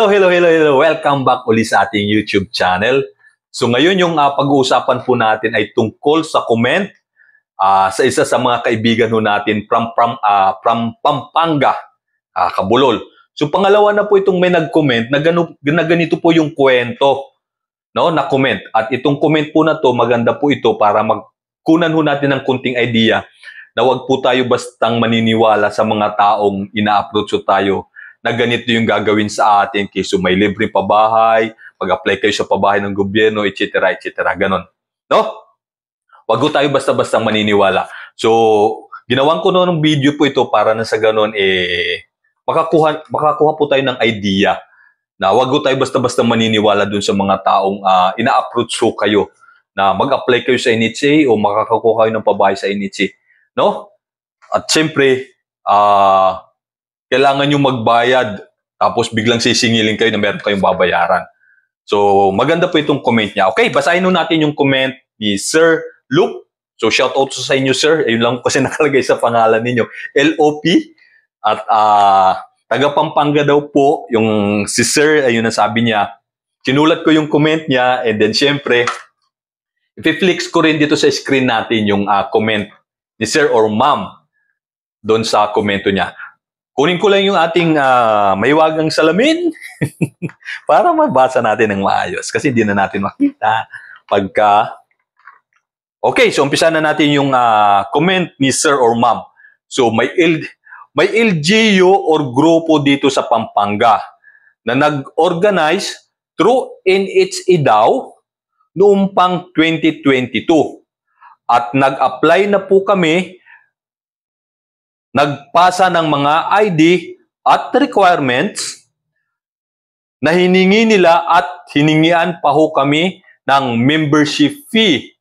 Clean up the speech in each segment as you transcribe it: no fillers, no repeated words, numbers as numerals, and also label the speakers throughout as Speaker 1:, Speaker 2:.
Speaker 1: Hello. Welcome back ulit sa ating YouTube channel. So ngayon yung pag-uusapan po natin ay tungkol sa comment sa isa sa mga kaibigan natin from Pampanga, Kabulol. So pangalawa na po itong may nag-comment na ganito po yung kwento, no, na comment. At itong comment po na to, maganda po ito para magkunan natin ng kunting idea na wag po tayo bastang maniniwala sa mga taong ina-approach tayo na ganito yung gagawin sa atin, kasi may libreng pabahay, mag-apply kayo sa pabahay ng gobyerno, etc. Ganon. No? Wag po tayo basta-bastang maniniwala. So, ginawan ko noong video po ito para na sa ganon, makakuha po tayo ng idea na wag po tayo basta-bastang maniniwala dun sa mga taong ina-approach kayo na mag-apply kayo sa NHA o makakakuha kayo ng pabahay sa NHA. No? At siyempre, kailangan nyo magbayad tapos biglang sisingilin kayo na meron kayong babayaran. So, maganda po itong comment niya. Okay, basahin natin yung comment ni Sir Luke. So, shout out sa inyo, sir. Ayun lang kasi nakalagay sa pangalan ninyo. LOP. At taga Pampanga daw po yung si Sir, ayun na sabi niya. Sinulat ko yung comment niya and then syempre, i-flex ko rin dito sa screen natin yung comment ni Sir or Ma'am doon sa komento niya. Kunin ko lang yung ating mahiwagang salamin para mabasa natin ng maayos kasi hindi na natin makita pagka... Okay, so umpisa na natin yung comment ni Sir or Ma'am. So may LGU or grupo dito sa Pampanga na nag-organize through NHA daw noong pang 2022 at nag-apply na po kami, nagpasa ng mga ID at requirements na hiningi nila at hiningian pa ho kami ng membership fee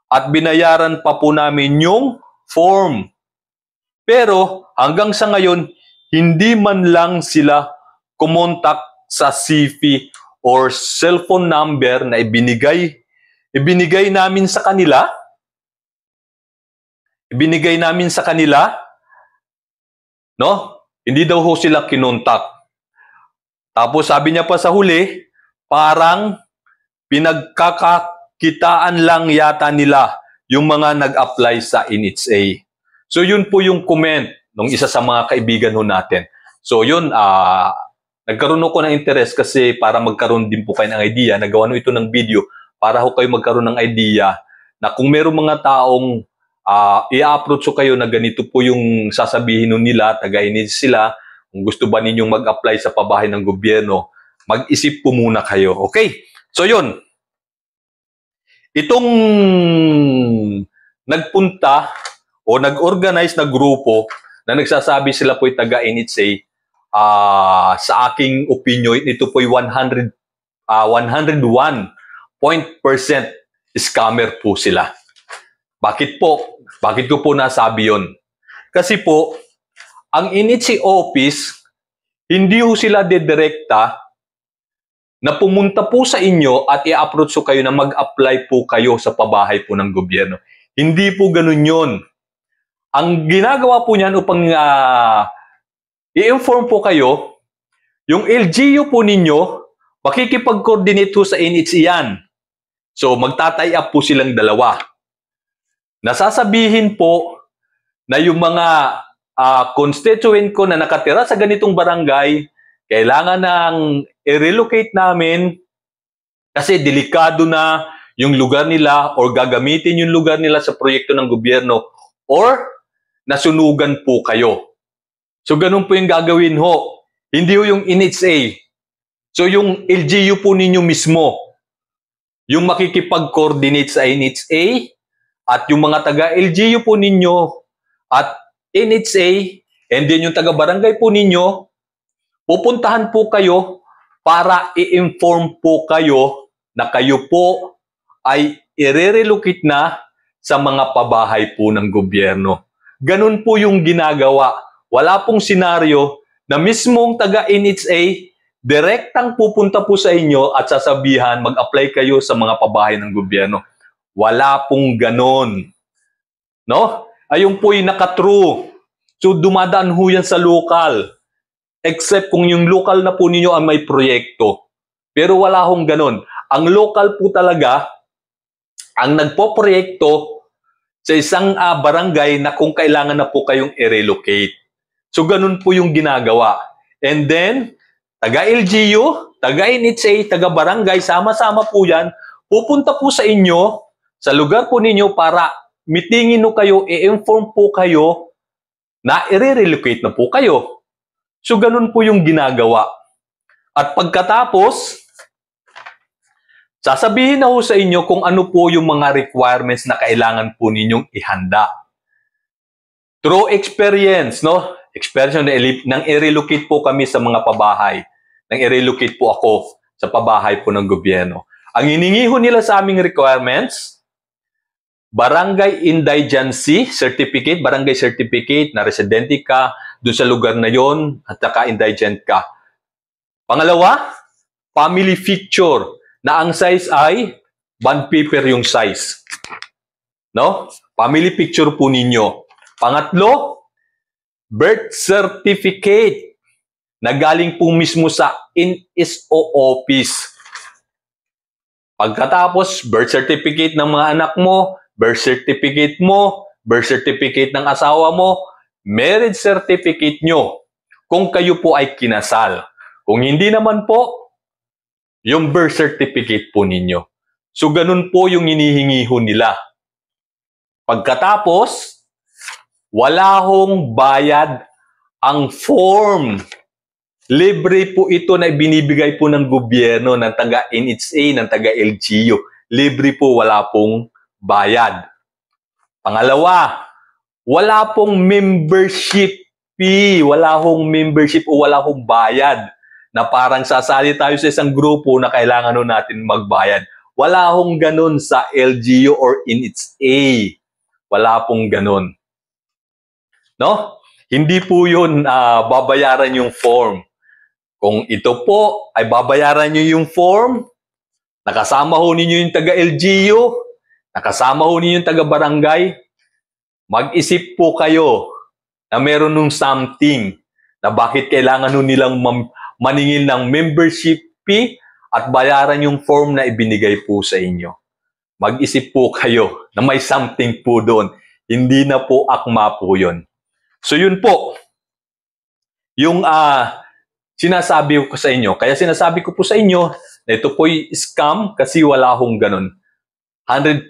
Speaker 1: at binayaran pa po namin yung form. Pero hanggang sa ngayon, hindi man lang sila kumontak sa CV or cellphone number na ibinigay namin sa kanila. No? Hindi daw ho sila kinontak. Tapos sabi niya pa sa huli, parang pinagkakakitaan lang yata nila yung mga nag-apply sa NHA. So yun po yung comment ng isa sa mga kaibigan natin. So yun, nagkaroon ako ng interest kasi para magkaroon din po kayo ng idea. Nagawa ito ng video para ho kayo magkaroon ng idea na kung meron mga taong i-approach kayo na ganito po yung sasabihin nila, tagainin sila, kung gusto ba ninyong mag-apply sa pabahay ng gobyerno, mag-isip po muna kayo. Okay? So yun. Itong nagpunta o nag-organize na grupo na nagsasabi sila po'y taga-NHA, sa aking opinion, ito po'y 101% scammer po sila. Bakit po? Bakit ko po nasabi yun? Kasi po, ang NHA office, hindi ho sila dedirekta na pumunta po sa inyo at i-approach kayo na mag-apply po kayo sa pabahay po ng gobyerno. Hindi po ganun yun. Ang ginagawa po niyan upang i-inform po kayo, yung LGU po ninyo, makikipag-coordinate po sa NHA yan. So, magtatay up po silang dalawa. Nasasabihin po na yung mga constituent ko na nakatira sa ganitong barangay, kailangan nang i-relocate namin kasi delikado na yung lugar nila or gagamitin yung lugar nila sa proyekto ng gobyerno or nasunugan po kayo. So ganun po yung gagawin ho. Hindi ho yung NHA. So yung LGU po ninyo mismo, yung makikipag-coordinate sa NHA, at yung mga taga-LGU po ninyo at NHA, and then yung taga-barangay po ninyo, pupuntahan po kayo para i-inform po kayo na kayo po ay i-relocate na sa mga pabahay po ng gobyerno. Ganun po yung ginagawa. Wala pong senaryo na mismong taga-NHA direktang pupunta po sa inyo at sasabihan mag-apply kayo sa mga pabahay ng gobyerno. Wala pong ganon. No? Ayun po'y naka-true. So, dumadaan ho yan sa local. except kung yung local na po ninyo ang may proyekto. Pero wala hong ganun. Ang local po talaga, ang nagpo-proyekto sa isang barangay na kung kailangan na po kayong i-relocate. So, ganun po yung ginagawa. And then, taga-LGU, taga-NHA, taga-barangay, sama-sama po yan, pupunta po sa inyo, sa lugar po ninyo para meetingin no kayo, i-inform po kayo na i-relocate na po kayo. So, ganun po yung ginagawa. At pagkatapos, sasabihin na ho sa inyo kung ano po yung mga requirements na kailangan po ninyong ihanda. Through experience, no? Experience nang i-relocate po kami sa mga pabahay. Nang i-relocate po ako sa pabahay po ng gobyerno. Ang hiningi ho nila sa aming requirements, Barangay Indigency Certificate, Barangay Certificate na residente ka doon sa lugar na yon at saka indigent ka. Pangalawa, family picture na ang size ay bond paper yung size. No? Family picture po ninyo. Pangatlo, birth certificate na galing po mismo sa NSO office. Pagkatapos, birth certificate ng mga anak mo, birth certificate mo, birth certificate ng asawa mo, marriage certificate nyo kung kayo po ay kinasal. Kung hindi naman po, yung birth certificate po ninyo. So, ganun po yung hinihingi ho nila. Pagkatapos, wala hong bayad ang form. Libre po ito na binibigay po ng gobyerno, ng taga-NHA, ng taga-LGU. Libre po, wala pong bayad. Pangalawa, wala pong membership fee. Wala hong membership o wala hong bayad na parang sasali tayo sa isang grupo na kailangan natin magbayad. Wala hong ganun sa LGU or NHA. Wala pong ganun. No? Hindi po yun babayaran yung form. Kung ito po ay babayaran nyo yung form, nakasama ho ninyo yung taga-LGU, nakasama ho ninyo yung taga-barangay, mag-isip po kayo na meron nung something na bakit kailangan ho nilang maningil ng membership fee at bayaran yung form na ibinigay po sa inyo. Mag-isip po kayo na may something po doon. Hindi na po akma po yun. So yun po, yung sinasabi ko sa inyo. Kaya sinasabi ko po sa inyo na ito po'y scam kasi wala hong ganun. 100%.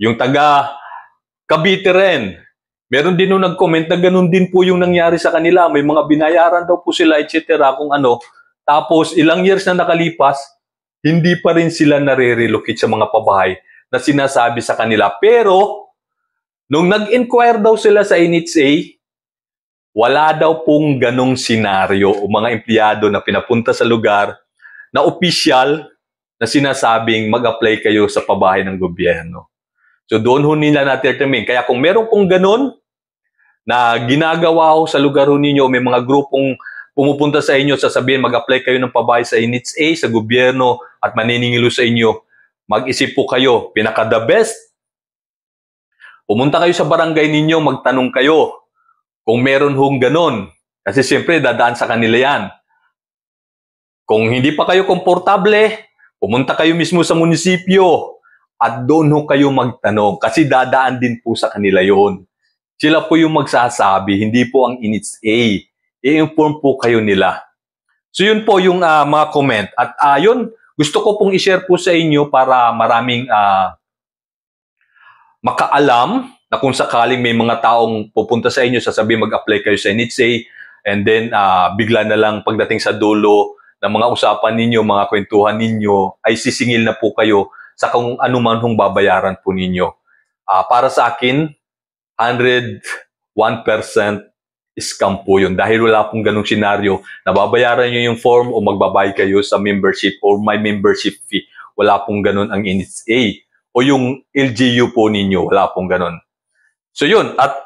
Speaker 1: Yung taga Cavite rin. Meron din nung nag-comment na ganun din po yung nangyari sa kanila. May mga binayaran daw po sila, etc. kung ano. Tapos ilang years na nakalipas, hindi pa rin sila nare-relocate sa mga pabahay na sinasabi sa kanila. Pero, nung nag-inquire daw sila sa NHA, wala daw pong ganong senaryo o mga empleyado na pinapunta sa lugar na opisyal na sinasabing mag-apply kayo sa pabahay ng gobyerno. So doon ho nila na-determine. Kaya kung meron pong ganon na ginagawa ho sa lugar ho ninyo, may mga grupong pumupunta sa inyo, sasabihin mag-apply kayo ng pabahay sa NHA, sa gobyerno at maniningilo sa inyo, mag-isip po kayo. Pinaka-the best, pumunta kayo sa barangay ninyo, magtanong kayo kung meron hong ganon. Kasi siyempre, dadaan sa kanila yan. Kung hindi pa kayo komportable, pumunta kayo mismo sa munisipyo at doon ho kayo magtanong. Kasi dadaan din po sa kanila yon. Sila po yung magsasabi, hindi po ang NHA. I-inform po kayo nila. So yun po yung mga comment. At yun, gusto ko pong i-share po sa inyo para maraming makaalam na kung sakaling may mga taong pupunta sa inyo, sasabihin mag-apply kayo sa NHA, and then bigla na lang pagdating sa dulo ng mga usapan ninyo, mga kwentuhan ninyo, ay sisingil na po kayo sa kung anuman hong babayaran po ninyo. Para sa akin, 101% scam po yun. Dahil wala pong ganung senaryo na babayaran nyo yung form o magbabayad kayo sa membership or may membership fee. Wala pong ganun ang NHA. O yung LGU po ninyo, wala pong ganun. So yun, at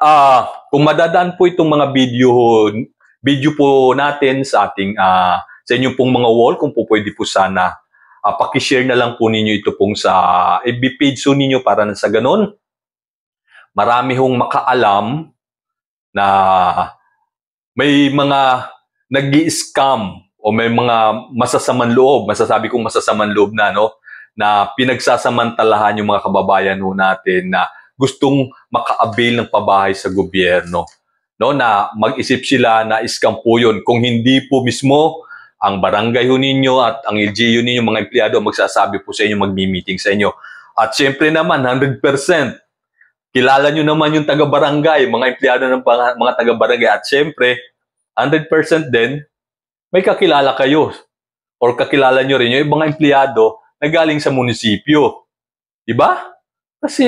Speaker 1: kung madadaan po itong mga video po natin sa ating sa inyong pong mga wall, kung po pwede po sana paki-share na lang po ninyo ito pong sa FB page po ninyo para na sa ganun marami hong makaalam na may mga nag-i-scam o may mga masasamang loob, masasabi kong masasamang loob na, no, na pinagsasamantalahan yung mga kababayan ho natin na gustong maka-avail ng pabahay sa gobyerno, no, na mag-isip sila na scam po yun. Kung hindi po mismo ang barangay ho ninyo at ang LGU ninyo, mga empleyado, magsasabi po sa inyo, magmi-meeting sa inyo. At syempre naman, 100%, kilala nyo naman yung taga-barangay, mga empleyado ng mga taga-barangay. At syempre, 100% din, may kakilala kayo or kakilala nyo rin yung mga empleyado na galing sa munisipyo. Diba? Kasi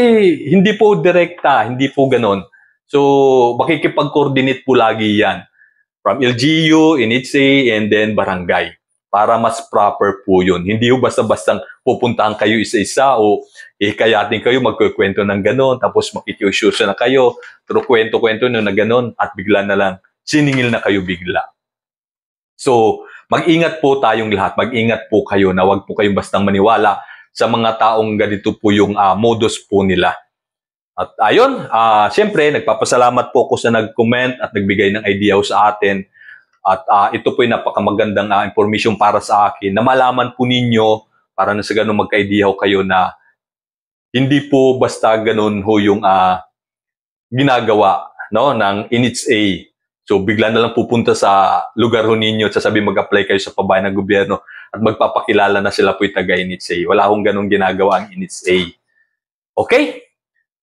Speaker 1: hindi po direkta, hindi po ganon. So, makikipag-coordinate po lagi yan. From LGU, NHA, and then barangay. Para mas proper po yun. Hindi po basta-bastang pupuntaan kayo isa-isa o kayatin kayo, magkukwento ng ganon, tapos makikiusyosa na kayo, pero kwento-kwento nyo na ganon, at bigla na lang, siningil na kayo bigla. So, mag-ingat po tayong lahat. Mag-ingat po kayo na wag po kayong bastang maniwala sa mga taong ganito po yung modus po nila. At ayun, siyempre, nagpapasalamat po ako sa nag-comment at nagbigay ng idea sa atin. At ito po yung napakamagandang information para sa akin na malaman po ninyo para na sa ganun magka-idea kayo na hindi po basta ganun ho yung ginagawa, no, ng NHA. So, bigla na lang pupunta sa lugar ho ninyo, sasabi mag-apply kayo sa pabahay ng gobyerno at magpapakilala na sila po yung taga-NHA. Wala hong ganun ginagawa ang NHA. Okay?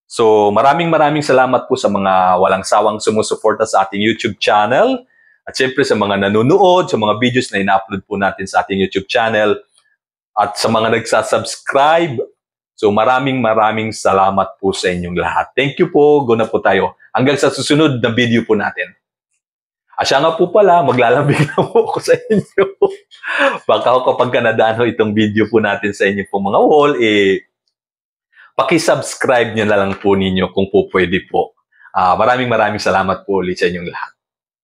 Speaker 1: So, maraming salamat po sa mga walang sawang sumusuporta sa ating YouTube channel. At syempre sa mga nanonood, sa mga videos na ina-upload po natin sa ating YouTube channel. At sa mga nagsasubscribe. So, maraming salamat po sa inyong lahat. Thank you po. Go na po tayo. Hanggang sa susunod na video po natin. Siya nga po pala, maglalambing na po ako sa inyo. Baka kapag nadaan ho itong video po natin sa inyo po mga wall, paki-subscribe nyo na lang po ninyo kung po pwede po. Maraming salamat po ulit sa inyong lahat.